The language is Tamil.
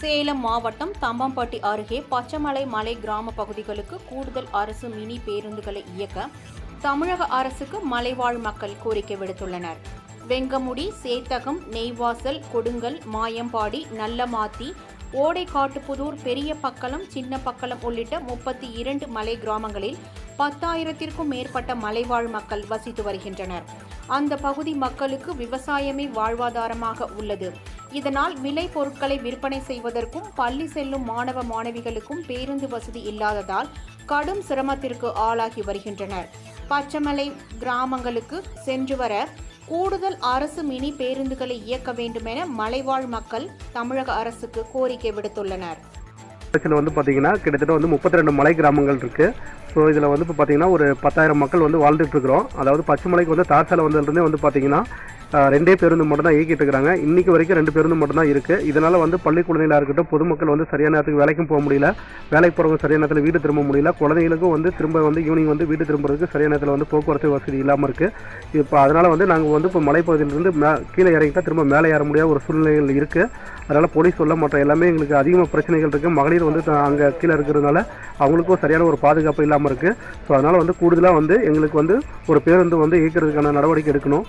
சேலம் மாவட்டம் தம்பம்பட்டி அருகே பச்சமலை மலை கிராம பகுதிகளுக்கு கூடுதல் அரசு மினி பேருந்துகளை இயக்க தமிழக அரசுக்கு மலைவாழ் மக்கள் கோரிக்கை விடுத்துள்ளனர். வெங்கமுடி, சேத்தகம், நெய்வாசல், கொடுங்கல், மாயம்பாடி, நல்லமாத்தி, ஓடைக்காட்டுப்புதூர், பெரிய பக்கலம், சின்ன பக்கலம் உள்ளிட்ட 32 மலை கிராமங்களில் 10,000த்திற்கும் மேற்பட்ட மலைவாழ் மக்கள் வசித்து வருகின்றனர். அந்த பகுதி மக்களுக்கு விவசாயமே வாழ்வாதாரமாக உள்ளது. இதனால் விலை பொருட்களை விற்பனை செய்வதற்கும் பள்ளி செல்லும் மாணவ மாணவிகளுக்கும் பேருந்து வசதி இல்லாததால் கடும் சிரமத்திற்கு ஆளாகி வருகின்றனர். பச்சமலை கிராமங்களுக்கு சென்று வர கூடுதல் அரசு மினி பேருந்துகளை இயக்க வேண்டுமென மலைவாழ் மக்கள் தமிழக அரசுக்கு கோரிக்கை விடுத்துள்ளனர். பார்த்தீங்கன்னா கிட்டத்தட்ட 32 மலை கிராமங்கள் இருக்கு. ஸோ இதில் இப்போ பார்த்தீங்கன்னா ஒரு 10,000 மக்கள் வாழ்ந்துட்டு இருக்கிறோம். அதாவது பச்சைமலைக்கு தார் சாலை வந்ததுலேருந்தே பார்த்தீங்கன்னா 2 பேருந்து மட்டும் தான் இயக்கிட்டு இருக்கிறாங்க. இன்னைக்கு வரைக்கும் 2 பேருந்து மட்டும் தான் இருக்குது. இதனால் பள்ளி குழந்தைகளாக இருக்கட்டும், பொதுமக்கள் சரியான நேரத்துக்கு வேலைக்கும் போக முடியல, வேலைக்கு போகிறவங்க சரியான நேரத்தில் வீடு திரும்ப முடியல, குழந்தைகளுக்கும் திரும்ப ஈவினிங் வீடு திரும்புறதுக்கு சரியான நேரத்தில் போக்குவரத்து வசதி இல்லாமல் இருக்குது. இப்போ அதனால் நாங்கள் இப்போ மலைப்பகுதியிலிருந்து கீழே இறங்கிட்டா திரும்ப மேலே ஏற முடியாத ஒரு சூழ்நிலைகள் இருக்குது. அதனால் போலீஸ் சொல்ல மற்ற எல்லாமே எங்களுக்கு அதிகமாக பிரச்சனைகள் இருக்குது. மகளிர் அங்கே கீழே இருக்கிறதுனால அவங்களுக்கும் சரியான ஒரு பாதுகாப்பு இல்லாமல் இருக்குது. ஸோ அதனால் கூடுதலாக எங்களுக்கு ஒரு பேருந்து இயக்கிறதுக்கான நடவடிக்கை எடுக்கணும்.